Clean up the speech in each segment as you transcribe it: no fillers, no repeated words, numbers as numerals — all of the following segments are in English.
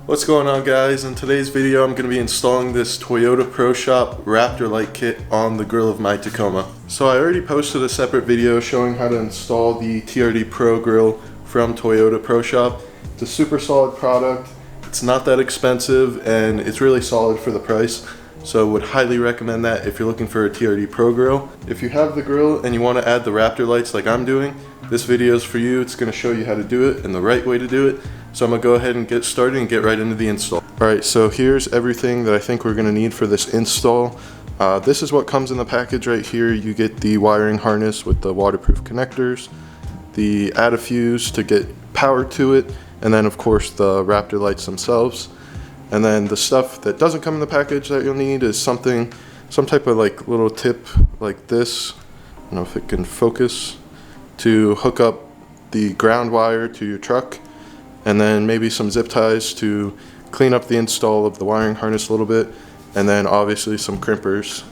What's going on, guys? In today's video I'm going to be installing this Toyota Proshop Raptor light kit on the grill of my Tacoma. So I already posted a separate video showing how to install the TRD Pro grill from Toyota Proshop. It's a super solid product, it's not that expensive, and it's really solid for the price. So I would highly recommend that if you're looking for a TRD Pro grill. If you have the grill and you want to add the Raptor lights like I'm doing, this video is for you. It's going to show you how to do it and the right way to do it. So I'm going to go ahead and get started and get right into the install. Alright, so here's everything that I think we're going to need for this install. This is what comes in the package right here. You get the wiring harness with the waterproof connectors, the atta fuse to get power to it, and then of course the Raptor lights themselves. And then the stuff that doesn't come in the package that you'll need is some type of like little tip like this. I don't know if it can focus, to hook up the ground wire to your truck, and then maybe some zip ties to clean up the install of the wiring harness a little bit, and then obviously some crimpers.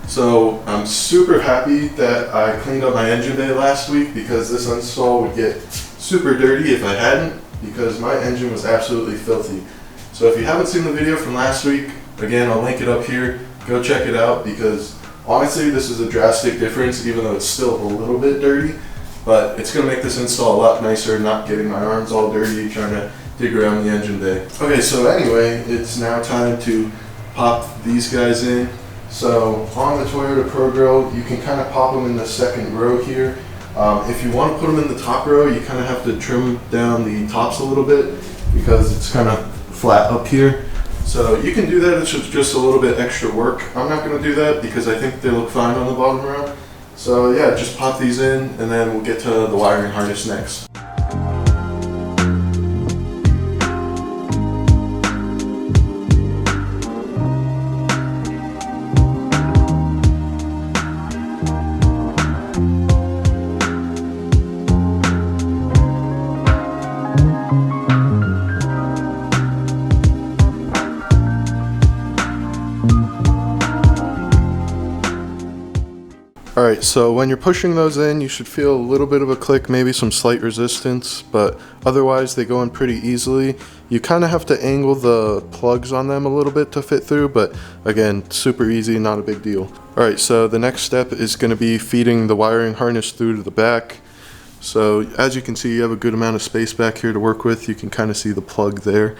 So I'm super happy that I cleaned up my engine bay last week, because this install would get super dirty if I hadn't, because my engine was absolutely filthy. So if you haven't seen the video from last week, again, I'll link it up here. Go check it out, because honestly this is a drastic difference, even though it's still a little bit dirty. But it's going to make this install a lot nicer, not getting my arms all dirty trying to dig around the engine bay. Okay, so anyway, it's now time to pop these guys in. So on the Toyota Pro grill, you can kind of pop them in the second row here. If you want to put them in the top row, you kind of have to trim down the tops a little bit, because it's kind of flat up here. So you can do that, it's just a little bit extra work. I'm not going to do that because I think they look fine on the bottom row. So yeah, just pop these in and then we'll get to the wiring harness next. Alright, so when you're pushing those in, you should feel a little bit of a click, maybe some slight resistance, but otherwise they go in pretty easily. You kind of have to angle the plugs on them a little bit to fit through, but again, super easy, not a big deal. Alright, so the next step is going to be feeding the wiring harness through to the back. So as you can see, you have a good amount of space back here to work with. You can kind of see the plug there.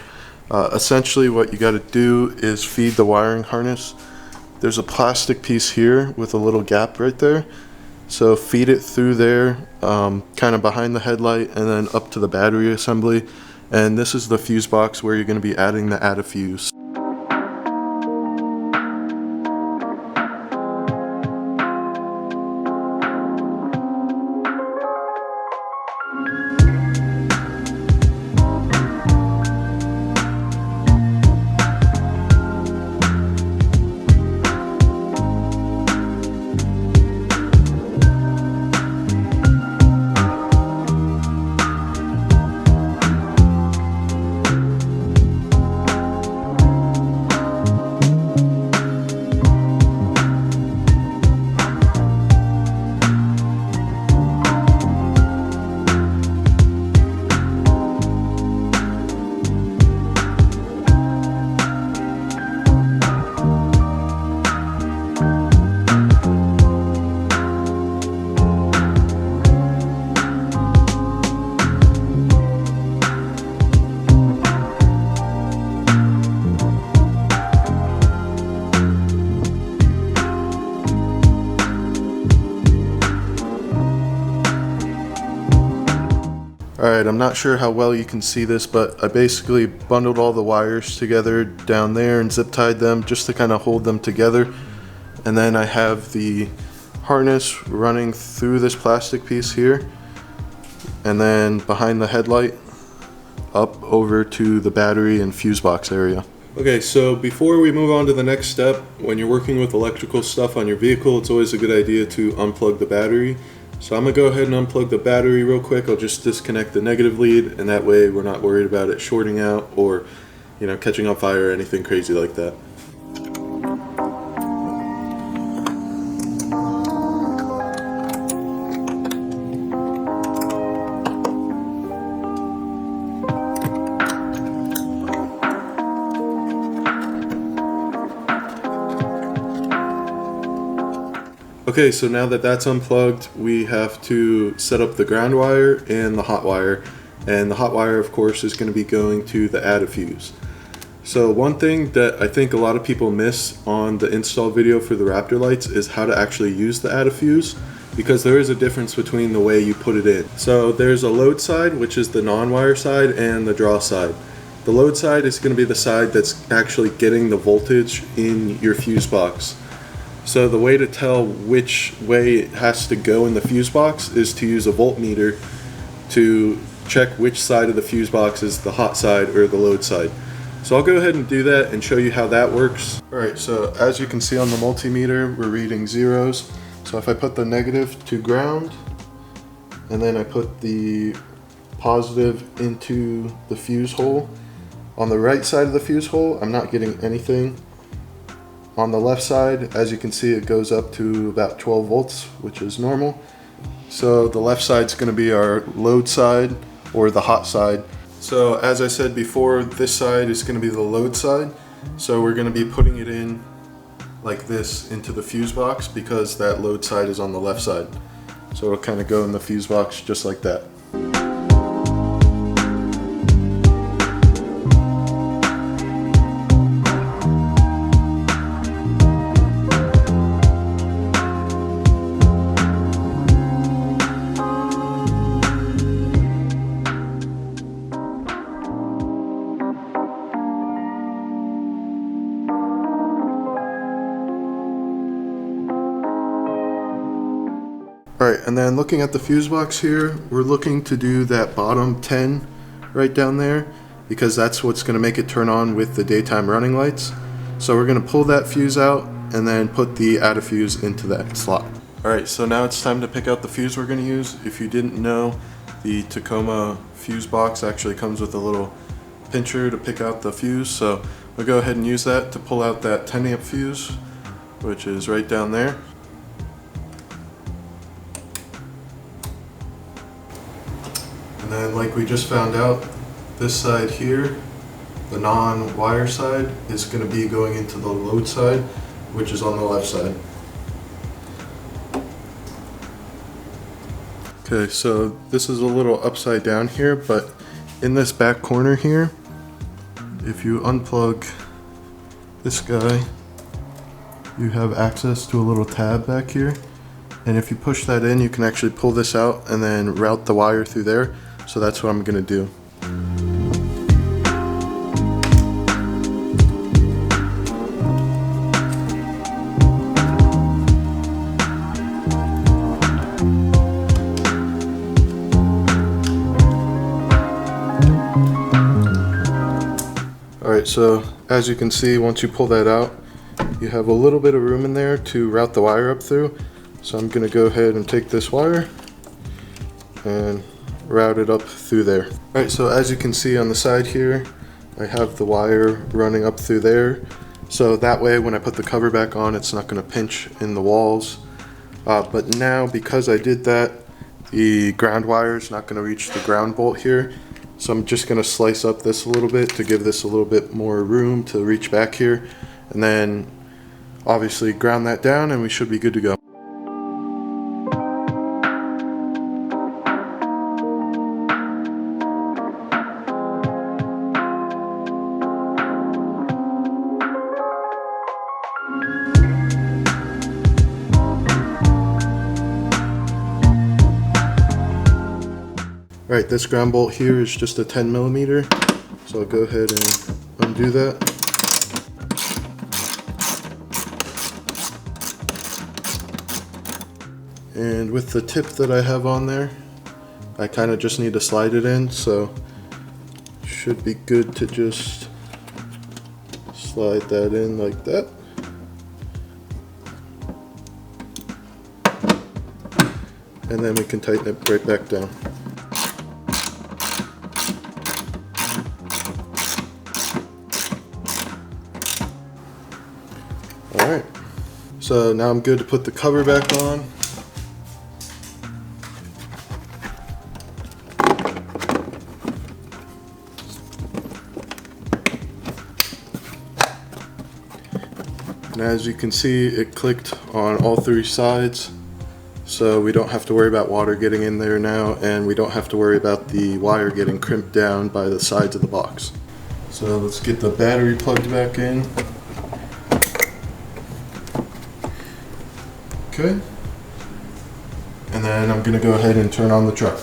Essentially what you got to do is feed the wiring harness. There's a plastic piece here with a little gap right there. So feed it through there, kind of behind the headlight, and then up to the battery assembly. And this is the fuse box where you're going to be adding the atta fuse. Alright, I'm not sure how well you can see this, but I basically bundled all the wires together down there and zip tied them just to kind of hold them together. And then I have the harness running through this plastic piece here, and then behind the headlight up over to the battery and fuse box area. Okay, so before we move on to the next step, when you're working with electrical stuff on your vehicle, it's always a good idea to unplug the battery. So I'm going to go ahead and unplug the battery real quick. I'll just disconnect the negative lead, and that way we're not worried about it shorting out or, catching on fire or anything crazy like that. Okay, so now that that's unplugged, we have to set up the ground wire and the hot wire. And the hot wire, of course, is going to be going to the atta fuse. So one thing that I think a lot of people miss on the install video for the Raptor lights is how to actually use the atta fuse, because there is a difference between the way you put it in. So there's a load side, which is the non-wire side, and the draw side. The load side is going to be the side that's actually getting the voltage in your fuse box. So the way to tell which way it has to go in the fuse box is to use a voltmeter to check which side of the fuse box is the hot side or the load side. So I'll go ahead and do that and show you how that works. Alright, so as you can see on the multimeter, we're reading zeros. So if I put the negative to ground, and then I put the positive into the fuse hole, on the right side of the fuse hole, I'm not getting anything. On the left side, as you can see, it goes up to about 12 volts, which is normal. So the left side is going to be our load side, or the hot side. So as I said before, this side is going to be the load side. So we're going to be putting it in like this into the fuse box, because that load side is on the left side. So it'll kind of go in the fuse box just like that. Alright, and then looking at the fuse box here, we're looking to do that bottom 10 right down there, because that's what's going to make it turn on with the daytime running lights. So we're going to pull that fuse out and then put the atta fuse into that slot. Alright, so now it's time to pick out the fuse we're going to use. If you didn't know, the Tacoma fuse box actually comes with a little pincher to pick out the fuse. So we'll go ahead and use that to pull out that 10 amp fuse, which is right down there. And then, like we just found out, this side here, the non-wire side, is going to be going into the load side, which is on the left side. Okay, so this is a little upside down here, but in this back corner here, if you unplug this guy, you have access to a little tab back here. And if you push that in, you can actually pull this out and then route the wire through there. So that's what I'm going to do. Alright, so as you can see, once you pull that out, you have a little bit of room in there to route the wire up through. So I'm going to go ahead and take this wire and route it up through there. Alright, so as you can see on the side here, I have the wire running up through there. So that way when I put the cover back on, it's not going to pinch in the walls. But now, because I did that, the ground wire is not going to reach the ground bolt here. So I'm just going to slice up this a little bit to give this a little bit more room to reach back here. And then obviously ground that down and we should be good to go. Alright, this ground bolt here is just a 10 millimeter, so I'll go ahead and undo that. And with the tip that I have on there, I kind of just need to slide it in, so should be good to just slide that in like that. And then we can tighten it right back down. Alright, so now I'm good to put the cover back on. And as you can see, it clicked on all 3 sides. So we don't have to worry about water getting in there now, and we don't have to worry about the wire getting crimped down by the sides of the box. So let's get the battery plugged back in. Okay. And then I'm gonna go ahead and turn on the truck.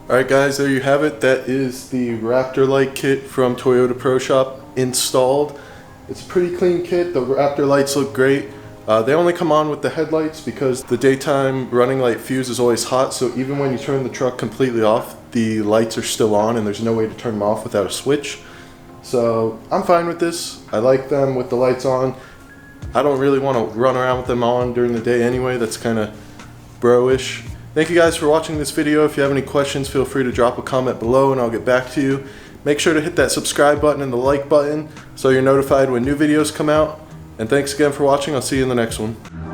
Alright guys, there you have it. That is the Raptor light kit from Toyota Proshop installed. It's a pretty clean kit. The Raptor lights look great. They only come on with the headlights because the daytime running light fuse is always hot, so even when you turn the truck completely off, the lights are still on and there's no way to turn them off without a switch. So I'm fine with this. I like them with the lights on. I don't really want to run around with them on during the day anyway. That's kind of bro-ish. Thank you guys for watching this video. If you have any questions, feel free to drop a comment below and I'll get back to you. Make sure to hit that subscribe button and the like button so you're notified when new videos come out. And thanks again for watching. I'll see you in the next one.